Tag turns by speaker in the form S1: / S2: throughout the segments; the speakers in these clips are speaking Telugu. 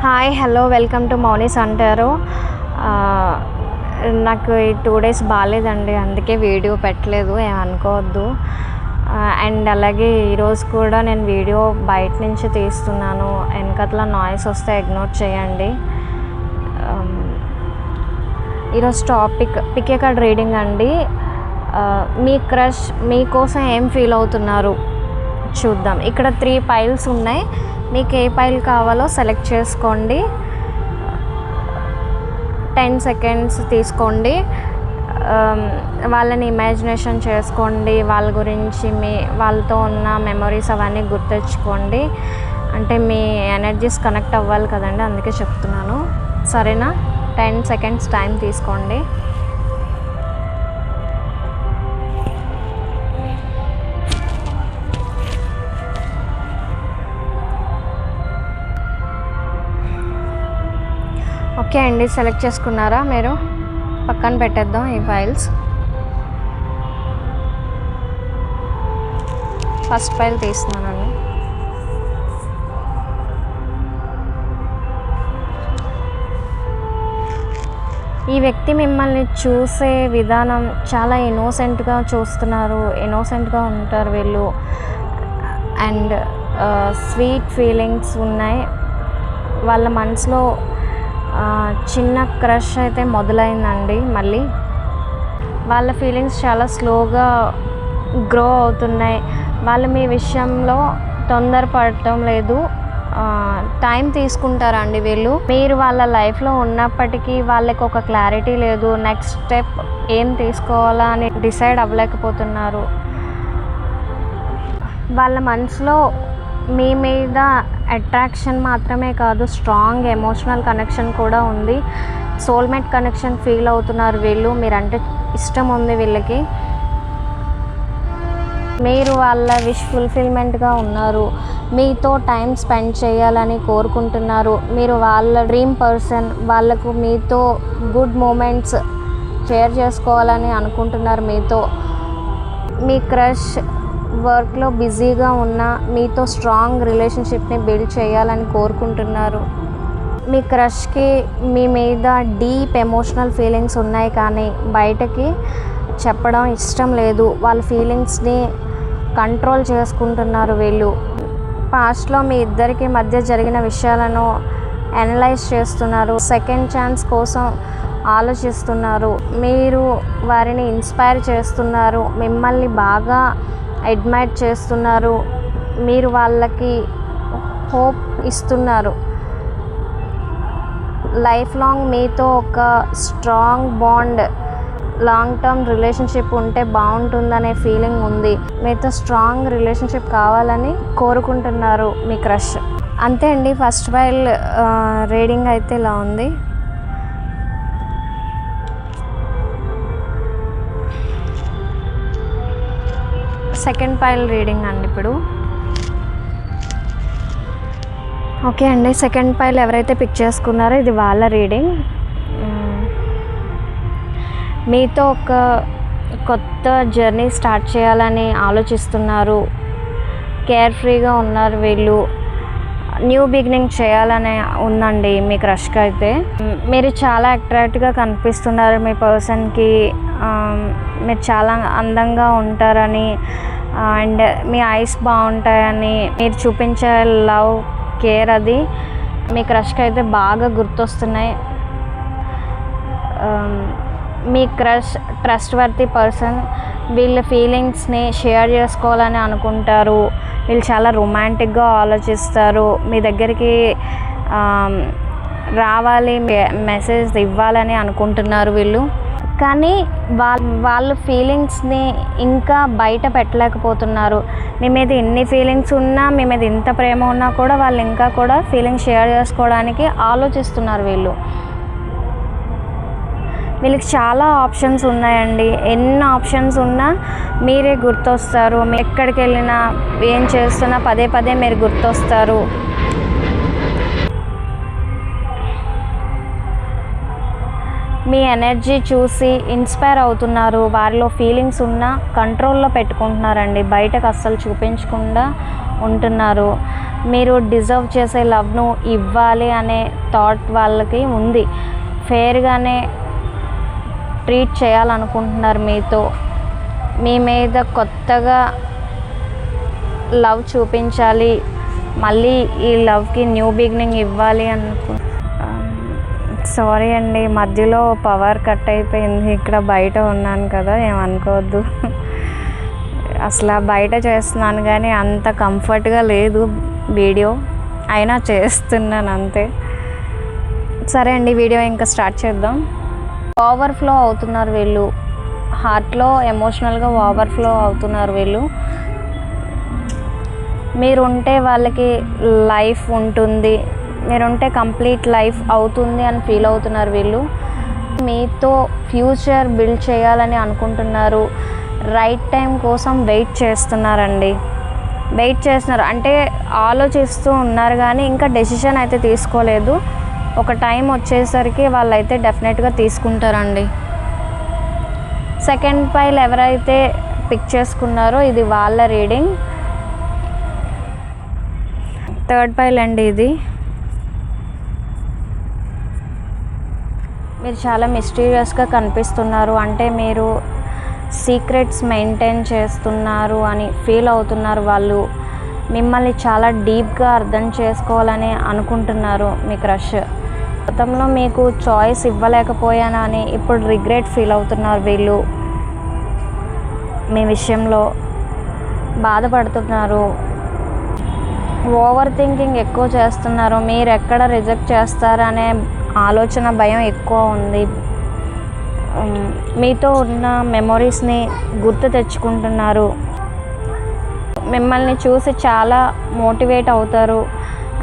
S1: Hi hello welcome to Mouni's అంటారు. నాకు ఈ 2 days బాగాలేదండి, అందుకే వీడియో పెట్టలేదు, ఏమనుకోవద్దు. అండ్ అలాగే ఈరోజు కూడా నేను వీడియో బయట నుంచి తీస్తున్నాను. వెనకట్లా నాయిస్ వస్తే ఇగ్నోర్ చేయండి. ఈరోజు topic pick a card reading అండి. మీ క్రష్ మీకోసం ఏం ఫీల్ అవుతున్నారు చూద్దాం. ఇక్కడ 3 piles ఉన్నాయి. మీకు ఏ పైల్ కావాలో సెలెక్ట్ చేసుకోండి. 10 seconds తీసుకోండి. వాళ్ళని ఇమాజినేషన్ చేసుకోండి, వాళ్ళ గురించి వాళ్ళతో ఉన్న మెమొరీస్ అవన్నీ గుర్తెచ్చుకోండి. అంటే మీ ఎనర్జీస్ కనెక్ట్ అవ్వాలి కదండి, అందుకే చెప్తున్నాను. సరేనా? 10 seconds టైం తీసుకోండి. ఓకే అండి, సెలెక్ట్ చేసుకున్నారా? మీరు పక్కన పెట్టేద్దాం ఈ ఫైల్స్. First file తీస్తున్నానండి. ఈ వ్యక్తి మిమ్మల్ని చూసే విధానం చాలా ఇన్నోసెంట్గా చూస్తున్నారు, ఇన్నోసెంట్గా ఉంటారు వీళ్ళు. అండ్ స్వీట్ ఫీలింగ్స్ ఉన్నాయి వాళ్ళ మనసులో. చిన్న క్రష్ అయితే మొదలైందండి. మళ్ళీ వాళ్ళ ఫీలింగ్స్ చాలా స్లోగా గ్రో అవుతున్నాయి. వాళ్ళు మీ విషయంలో తొందరపడటం లేదు, టైం తీసుకుంటారండి వీళ్ళు. మీరు వాళ్ళ లైఫ్లో ఉన్నప్పటికీ వాళ్ళకి ఒక క్లారిటీ లేదు, నెక్స్ట్ స్టెప్ ఏం తీసుకోవాలా అని డిసైడ్ అవ్వలేకపోతున్నారు. వాళ్ళ మనసులో మీ మీద అట్రాక్షన్ మాత్రమే కాదు, స్ట్రాంగ్ ఎమోషనల్ కనెక్షన్ కూడా ఉంది. సోల్మేట్ కనెక్షన్ ఫీల్ అవుతున్నారు వీళ్ళు. మీరంటే ఇష్టం ఉంది వీళ్ళకి. మీరు వాళ్ళ విష్ ఫుల్ఫిల్మెంట్గా ఉన్నారు. మీతో టైం స్పెండ్ చేయాలని కోరుకుంటున్నారు. మీరు వాళ్ళ డ్రీమ్ పర్సన్. వాళ్ళకు మీతో గుడ్ మూమెంట్స్ షేర్ చేసుకోవాలని అనుకుంటున్నారు మీతో. మీ క్రష్ వర్క్లో బిజీగా ఉన్న మీతో స్ట్రాంగ్ రిలేషన్షిప్ని బిల్డ్ చేయాలని కోరుకుంటున్నారు. మీ క్రష్కి మీ మీద డీప్ ఎమోషనల్ ఫీలింగ్స్ ఉన్నాయి, కానీ బయటకి చెప్పడం ఇష్టం లేదు. వాళ్ళ ఫీలింగ్స్ని కంట్రోల్ చేసుకుంటున్నారు వీళ్ళు. పాస్ట్లో మీ ఇద్దరికి మధ్య జరిగిన విషయాలను అనలైజ్ చేస్తున్నారు. సెకండ్ ఛాన్స్ కోసం ఆలోచిస్తున్నారు. మీరు వారిని ఇన్స్పైర్ చేస్తున్నారు, మిమ్మల్ని బాగా అడ్మైర్ చేస్తున్నారు. మీరు వాళ్ళకి హోప్ ఇస్తున్నారు. లైఫ్ లాంగ్ మీతో ఒక strong bond, long term relationship ఉంటే బాగుంటుందనే ఫీలింగ్ ఉంది. మీతో స్ట్రాంగ్ రిలేషన్షిప్ కావాలని కోరుకుంటున్నారు మీ క్రష్. అంతే అండి, ఫస్ట్ ఫైల్ రీడింగ్ అయితే ఇలా ఉంది. సెకండ్ ఫైల్ రీడింగ్ అండి ఇప్పుడు. ఓకే అండి, సెకండ్ ఫైల్ ఎవరైతే పిక్ చేసుకున్నారో ఇది వాళ్ళ రీడింగ్. మీతో ఒక కొత్త జర్నీ స్టార్ట్ చేయాలని ఆలోచిస్తున్నారు. కేర్ఫ్రీగా ఉన్నారు వీళ్ళు. న్యూ బిగినింగ్ చేయాలని ఉందండి మీ క్రష్కి అయితే. మీరు చాలా అట్రాక్ట్గా కనిపిస్తున్నారు మీ పర్సన్కి. మీరు చాలా అందంగా ఉంటారని అండ్ మీ ఐస్ బాగుంటాయని మీరు చూపించే లవ్, కేర్ అది మీ క్రష్కి అయితే బాగా గుర్తొస్తున్నాయి. మీ క్రష్ ట్రస్ట్ వర్తీ పర్సన్. వీళ్ళ ఫీలింగ్స్ని షేర్ చేసుకోవాలని అనుకుంటారు. వీళ్ళు చాలా రొమాంటిక్గా ఆలోచిస్తారు. మీ దగ్గరికి రావాలి, మెసేజ్ ఇవ్వాలని అనుకుంటున్నారు వీళ్ళు. కానీ వాళ్ళ ఫీలింగ్స్ని ఇంకా బయట పెట్టలేకపోతున్నారు. మీ మీద ఎన్ని ఫీలింగ్స్ ఉన్నా, మీ మీద ఇంత ప్రేమ ఉన్నా కూడా వాళ్ళు ఇంకా కూడా ఫీలింగ్స్ షేర్ చేసుకోవడానికి ఆలోచిస్తున్నారు వీళ్ళు. వీళ్ళకి చాలా ఆప్షన్స్ ఉన్నాయండి. ఎన్ని ఆప్షన్స్ ఉన్నా మీరే గుర్తొస్తారు. ఎక్కడికి వెళ్ళినా, ఏం చేస్తున్నా పదే పదే మీరు గుర్తొస్తారు. మీ ఎనర్జీ చూసి ఇన్స్పైర్ అవుతున్నారు. వారిలో ఫీలింగ్స్ ఉన్నా కంట్రోల్లో పెట్టుకుంటున్నారండి, బయటకు అస్సలు చూపించకుండా ఉంటున్నారు. మీరు డిజర్వ్ చేసే లవ్ను ఇవ్వాలి అనే థాట్ వాళ్ళకి ఉంది. ఫేర్గానే ట్రీట్ చేయాలనుకుంటున్నారు మీతో. మీ మీద కొత్తగా లవ్ చూపించాలి, మళ్ళీ ఈ లవ్కి న్యూ బిగినింగ్ ఇవ్వాలి సారీ అండి, మధ్యలో పవర్ కట్ అయిపోయింది. ఇక్కడ బయట ఉన్నాను కదా, ఏమనుకోవద్దు. అసలు బయట చేస్తున్నాను కానీ అంత కంఫర్ట్గా లేదు వీడియో, అయినా చేస్తున్నాను అంతే. సరే అండి, వీడియో ఇంకా స్టార్ట్ చేద్దాం. ఓవర్ఫ్లో అవుతున్నారు వీళ్ళు, హార్ట్లో ఎమోషనల్గా ఓవర్ఫ్లో అవుతున్నారు వీళ్ళు. మీరుంటే వాళ్ళకి లైఫ్ ఉంటుంది, మీరుంటే కంప్లీట్ లైఫ్ అవుతుంది అని ఫీల్ అవుతున్నారు వీళ్ళు. మీతో ఫ్యూచర్ బిల్డ్ చేయాలని అనుకుంటున్నారు. రైట్ టైం కోసం వెయిట్ చేస్తున్నారండి. వెయిట్ చేస్తున్నారు అంటే ఆలోచిస్తూ ఉన్నారు కానీ ఇంకా డెసిషన్ అయితే తీసుకోలేదు. ఒక టైం వచ్చేసరికి వాళ్ళైతే డెఫినెట్గా తీసుకుంటారండి. సెకండ్ పైల్ ఎవరైతే పిక్ చేసుకున్నారో ఇది వాళ్ళ రీడింగ్. థర్డ్ పైల్ అండి ఇది. మీరు చాలా మిస్టీరియస్గా కనిపిస్తున్నారు, అంటే మీరు సీక్రెట్స్ మెయింటైన్ చేస్తున్నారు అని ఫీల్ అవుతున్నారు. వాళ్ళు మిమ్మల్ని చాలా డీప్గా అర్థం చేసుకోవాలని అనుకుంటున్నారు మీ క్రష్. గతంలో మీకు చాయిస్ ఇవ్వలేకపోయానని ఇప్పుడు రిగ్రెట్ ఫీల్ అవుతున్నారు వీళ్ళు. మీ విషయంలో బాధపడుతున్నారు. ఓవర్ థింకింగ్ ఎక్కువ చేస్తున్నారు. మీరు ఎక్కడ రిజెక్ట్ చేస్తారనే ఆలోచన భయం ఎక్కువ ఉంది. మీతో ఉన్న మెమొరీస్ని గుర్తు తెచ్చుకుంటున్నారు. మిమ్మల్ని చూసి చాలా మోటివేట్ అవుతారు,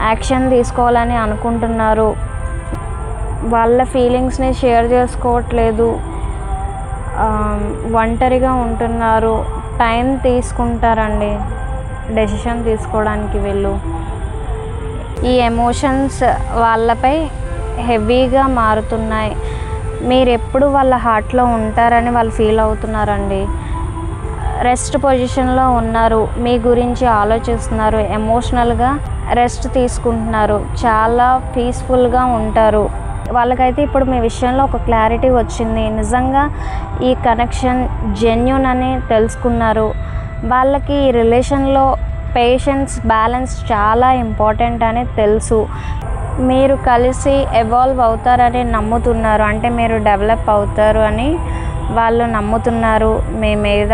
S1: యాక్షన్ తీసుకోవాలని అనుకుంటున్నారు. వాళ్ళ ఫీలింగ్స్ని షేర్ చేసుకోవట్లేదు, ఒంటరిగా ఉంటున్నారు. టైం తీసుకుంటారండి డెసిషన్ తీసుకోవడానికి వీళ్ళు. ఈ ఎమోషన్స్ వాళ్ళపై హెవీగా మారుతున్నాయి. మీరు ఎప్పుడు వాళ్ళ హార్ట్లో ఉంటారని వాళ్ళు ఫీల్ అవుతున్నారండి. రెస్ట్ పొజిషన్లో ఉన్నారు, మీ గురించి ఆలోచిస్తున్నారు, ఎమోషనల్గా రెస్ట్ తీసుకుంటున్నారు, చాలా పీస్ఫుల్గా ఉంటారు. వాళ్ళకైతే ఇప్పుడు మీ విషయంలో ఒక క్లారిటీ వచ్చింది. నిజంగా ఈ కనెక్షన్ జెన్యూన్ అని తెలుసుకున్నారు. వాళ్ళకి ఈ రిలేషన్లో పేషెన్స్, బ్యాలెన్స్ చాలా ఇంపార్టెంట్ అని తెలుసు. మీరు కలిసి ఎవాల్వ్ అవుతారని నమ్ముతున్నారు, అంటే మీరు డెవలప్ అవుతారు అని వాళ్ళు నమ్ముతున్నారు. మీ మీద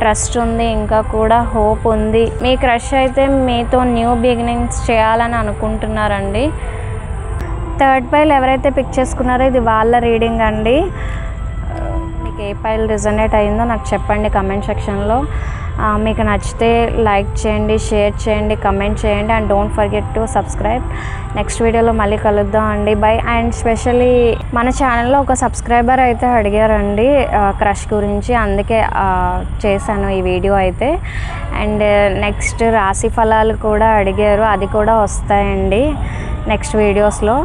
S1: ట్రస్ట్ ఉంది, ఇంకా కూడా హోప్ ఉంది. మీ క్రష్ అయితే మీతో న్యూ బిగినింగ్స్ చేయాలని అనుకుంటున్నారండి. థర్డ్ పైల్ ఎవరైతే పిక్ చేసుకున్నారో ఇది వాళ్ళ రీడింగ్ అండి. మీకు ఏ పైల్ రిజనేట్ అయిందో నాకు చెప్పండి కమెంట్ సెక్షన్లో. మీకు నచ్చితే లైక్ చేయండి, షేర్ చేయండి, కమెంట్ చేయండి and don't forget to subscribe. Next వీడియోలో మళ్ళీ కలుద్దాం అండి. బై. అండ్ స్పెషల్లీ మన ఛానల్లో ఒక సబ్స్క్రైబర్ అయితే అడిగారండి క్రష్ గురించి, అందుకే చేశాను ఈ వీడియో అయితే. అండ్ నెక్స్ట్ రాశి ఫలాలు కూడా అడిగారు, అది కూడా వస్తాయండి నెక్స్ట్ వీడియోస్లో.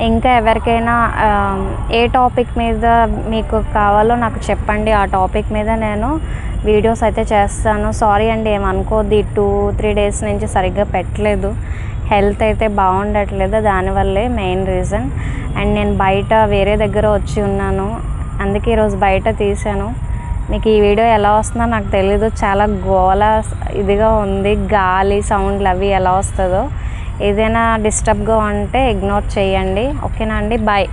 S1: ఇంకా ఎవరికైనా ఏ టాపిక్ మీద మీకు కావాలో నాకు చెప్పండి, ఆ టాపిక్ మీద నేను వీడియోస్ అయితే చేస్తాను. సారీ అండి, ఏమనుకోద్ది, 2-3 డేస్ నుంచి సరిగ్గా పెట్టలేదు. హెల్త్ అయితే బాగుండట్లేదు, దానివల్లే మెయిన్ రీజన్. అండ్ నేను బయట వేరే దగ్గర వచ్చి ఉన్నాను, అందుకే ఈరోజు బయట తీసాను. మీకు ఈ వీడియో ఎలా వస్తుందో నాకు తెలీదు, చాలా గోల ఇదిగా ఉంది, గాలి సౌండ్లు అవి ఎలా వస్తుందో. ఏదైనా డిస్టర్బ్గా ఉంటే ఇగ్నోర్ చేయండి, ఓకేనా అండి. బాయ్.